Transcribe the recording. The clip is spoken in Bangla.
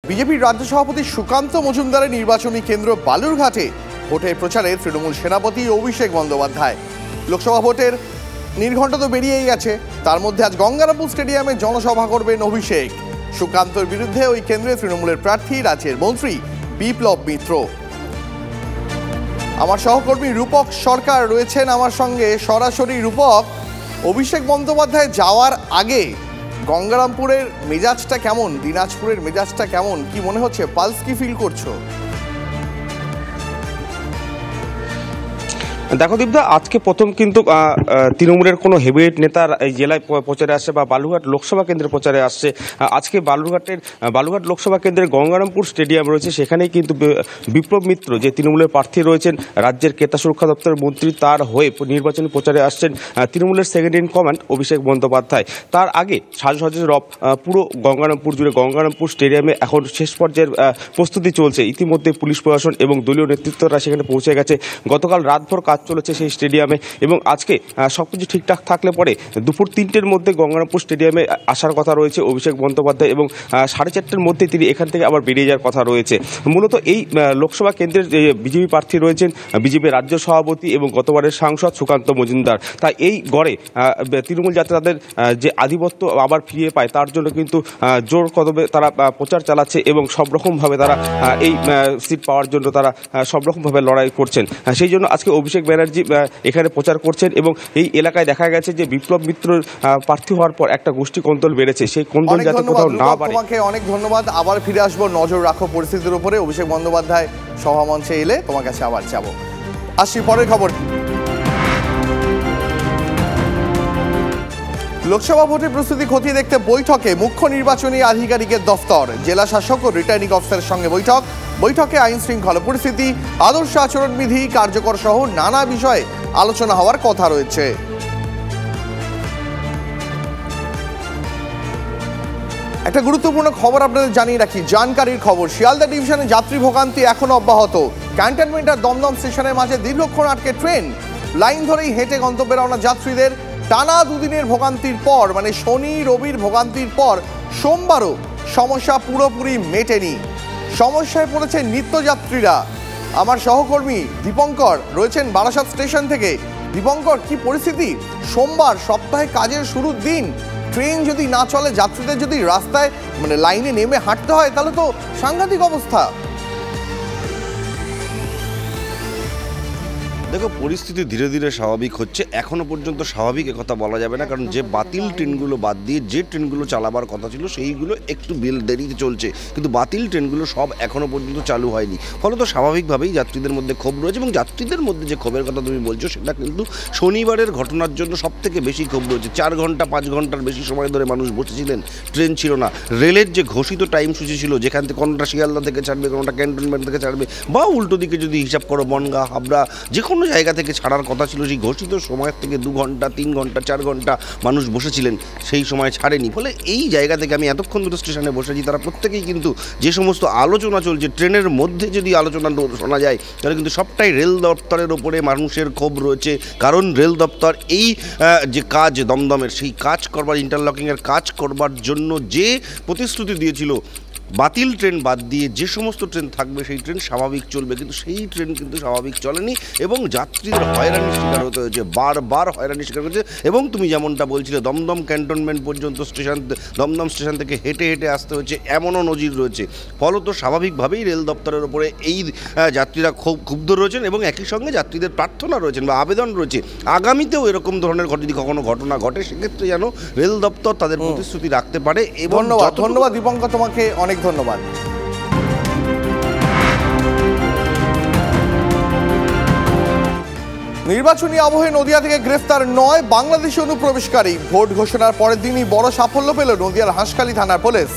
বিজেপির রাজ্য সভাপতি সুকান্ত মজুমদারের নির্বাচনী কেন্দ্র বালুরঘাটে ভোটের প্রচারে তৃণমূল সেনাপতি অভিষেক বন্দ্যোপাধ্যায়। লোকসভা ভোটের নির্ঘণ্ট তো বেরিয়েই গেছে, তার মধ্যে আজ গঙ্গারামপুর স্টেডিয়ামে জনসভা করবেন অভিষেক। সুকান্তর বিরুদ্ধে ওই কেন্দ্রে তৃণমূলের প্রার্থী রাজ্যের মন্ত্রী বিপ্লব মিত্র। আমার সহকর্মী রূপক সরকার রয়েছেন আমার সঙ্গে সরাসরি। রূপক, অভিষেক বন্দ্যোপাধ্যায় যাওয়ার আগে গঙ্গারামপুরের মেজাজটা কেমন, দিনাজপুরের মেজাজটা কেমন, কি মনে হচ্ছে, পালস কি ফিল করছো? দেখো দীপদা, আজকে প্রথম কিন্তু তৃণমূলের কোনো হেভিওয়েট নেতার এই জেলায় প্রচারে আসছে বা বালুরঘাট লোকসভা কেন্দ্রের প্রচারে আসছে। আজকে বালুরঘাট লোকসভা কেন্দ্রের গঙ্গারামপুর স্টেডিয়াম রয়েছে, সেখানেই কিন্তু বিপ্লব মিত্র যে তৃণমূলের প্রার্থী রয়েছেন, রাজ্যের ক্রেতা সুরক্ষা দপ্তরের মন্ত্রী, তার হয়ে নির্বাচনী প্রচারে আসছেন তৃণমূলের second in command Abhishek Bandyopadhyay. তার আগে সাজসজ্জা পুরো গঙ্গারামপুর জুড়ে গঙ্গারামপুর স্টেডিয়ামে এখন শেষ পর্যায়ের প্রস্তুতি চলছে। ইতিমধ্যে পুলিশ প্রশাসন এবং দলীয় নেতৃত্বরা সেখানে পৌঁছে গেছে। গতকাল রাতভর কাজ চলেছে সেই স্টেডিয়ামে এবং আজকে সবকিছু ঠিকঠাক থাকলে পরে দুপুর 3টের মধ্যে গঙ্গারামপুর স্টেডিয়ামে আসার কথা রয়েছে অভিষেক বন্দ্যোপাধ্যায় এবং 4:30টার মধ্যে তিনি এখান থেকে আবার বেরিয়ে যাওয়ার কথা রয়েছে। মূলত এই লোকসভা কেন্দ্রের যে বিজেপি প্রার্থী রয়েছেন, বিজেপির রাজ্য সভাপতি এবং গতবারের সাংসদ সুকান্ত মজুমদার, তাই এই গড়ে তৃণমূল যাতে তাদের যে আধিপত্য আবার ফিরিয়ে পায় তার জন্য কিন্তু জোর কদমে তারা প্রচার চালাচ্ছে এবং সব রকমভাবে তারা এই সিট পাওয়ার জন্য তারা সব রকমভাবে লড়াই করছেন। সেই জন্য আজকে অভিষেক ব্যানার্জি এখানে প্রচার করছেন এবং এই এলাকায় দেখা গেছে যে বিপ্লব মিত্র প্রার্থী হওয়ার পর একটা গোষ্ঠী কোন্দল বেড়েছে, সেই কোন্দল যাতে কোথাও না বাড়ে। তোমাকে অনেক ধন্যবাদ। আবার ফিরে আসবো, নজর রাখো পরিস্থিতির উপরে। অভিষেক বন্দ্যোপাধ্যায় সভামঞ্চে এলে তোমার কাছে আবার যাব। আসছি পরের খবর। লোকসভা ভোটের প্রস্তুতি খতিয়ে দেখতে বৈঠকে মুখ্য নির্বাচনী আধিকারিকের দফতর, জেলা শাসক ও রিটার্নিং অফিসারের সঙ্গে বৈঠকে আইন শৃঙ্খলা পরিস্থিতি, আদর্শ আচরণবিধি কার্যকর সহ নানা বিষয়ে আলোচনা হওয়ার কথা রয়েছে। একটা গুরুত্বপূর্ণ খবর আপনাদের জানিয়ে রাখি, জানকারির খবর। শিয়ালদা ডিভিশনে যাত্রী ভোগান্তি এখনো অব্যাহত। ক্যান্টনমেন্ট আর দমদম স্টেশনের মাঝে দীর্ঘক্ষণ আটকে ট্রেন। লাইন ধরেই হেঁটে গন্তব্যে রওনা যাত্রীদের। টানা দুদিনের ভোগান্তির পর, মানে শনি রবির ভোগান্তির পর সোমবারও সমস্যা পুরোপুরি মেটেনি। সমস্যায় পড়েছে নিত্যযাত্রীরা। আমার সহকর্মী দীপঙ্কর রয়েছেন বারাসাত স্টেশন থেকে। দীপঙ্কর, কি পরিস্থিতি? সোমবার, সপ্তাহে কাজের শুরুর দিন, ট্রেন যদি না চলে, যাত্রীদের যদি রাস্তায় মানে লাইনে নেমে হাঁটতে হয়, তাহলে তো সাংঘাতিক অবস্থা। দেখো, পরিস্থিতি ধীরে ধীরে স্বাভাবিক হচ্ছে। এখনও পর্যন্ত স্বাভাবিক কথা বলা যাবে না, কারণ যে বাতিল ট্রেনগুলো বাদ দিয়ে যে ট্রেনগুলো চালাবার কথা ছিল সেইগুলো একটু দেরিতে চলছে, কিন্তু বাতিল ট্রেনগুলো সব এখনও পর্যন্ত চালু হয়নি। ফলত স্বাভাবিকভাবেই যাত্রীদের মধ্যে ক্ষোভ রয়েছে এবং যাত্রীদের মধ্যে যে ক্ষোভের কথা তুমি বলছো সেটা কিন্তু শনিবারের ঘটনার জন্য সব থেকে বেশি ক্ষোভ রয়েছে। 4 ঘন্টা 5 ঘন্টার বেশি সময় ধরে মানুষ বসেছিলেন, ট্রেন ছিল না। রেলের যে ঘোষিত টাইমসূচি ছিল, যেখান থেকে কোনোটা শিয়ালদা থেকে ছাড়বে, কোনোটা ক্যান্টনমেন্ট থেকে ছাড়বে, বা উল্টো দিকে যদি হিসাব করো বনগাঁ, হাবড়া, যে কোনো জায়গা থেকে ছাড়ার কথা ছিল, সেই ঘোষিত সময় থেকে 2 ঘন্টা 3 ঘন্টা 4 ঘন্টা মানুষ বসেছিলেন, সেই সময় ছাড়েনি। ফলে এই জায়গা থেকে আমি এতক্ষণ ধরে স্টেশনে বসেছি, তারা প্রত্যেকেই কিন্তু যে সমস্ত আলোচনা চলছে, ট্রেনের মধ্যে যদি আলোচনা শোনা যায়, তাহলে কিন্তু সবটাই রেল দপ্তরের ওপরে মানুষের ক্ষোভ রয়েছে। কারণ রেল দপ্তর এই যে কাজ দমদমের, সেই কাজ করবার, ইন্টারলকিংয়ের কাজ করবার জন্য যে প্রতিশ্রুতি দিয়েছিল, বাতিল ট্রেন বাদ দিয়ে যে সমস্ত ট্রেন থাকবে সেই ট্রেন স্বাভাবিক চলবে, কিন্তু সেই ট্রেন কিন্তু স্বাভাবিক চলেনি এবং যাত্রীদের হয়রানির শিকার হতে হয়েছে, বারবার হয়রানির শিকার হয়েছে। এবং তুমি যেমনটা বলছিলে, দমদম ক্যান্টনমেন্ট পর্যন্ত দমদম স্টেশন থেকে হেঁটে হেঁটে আসতে হচ্ছে, এমনও নজির রয়েছে। ফলত স্বাভাবিকভাবেই রেল দপ্তরের উপরে এই যাত্রীরা খুব ক্ষুব্ধ রয়েছেন এবং একই সঙ্গে যাত্রীদের প্রার্থনা রয়েছেন বা আবেদন রয়েছে, আগামীতেও এরকম ধরনের যদি কখনো ঘটনা ঘটে, সেক্ষেত্রে যেন রেল দপ্তর তাদের প্রতিশ্রুতি রাখতে পারে। এবং ধন্যবাদ দীপঙ্কর, তোমাকে অনেক ধন্যবাদ। নির্বাচনী আবহে নদিয়া থেকে গ্রেফতার 9 বাংলাদেশি অনুপ্রবেশকারী। ভোট ঘোষণার পরের দিনই বড় সাফল্য পেল নদিয়ার হাঁসখালি থানার পুলিশ।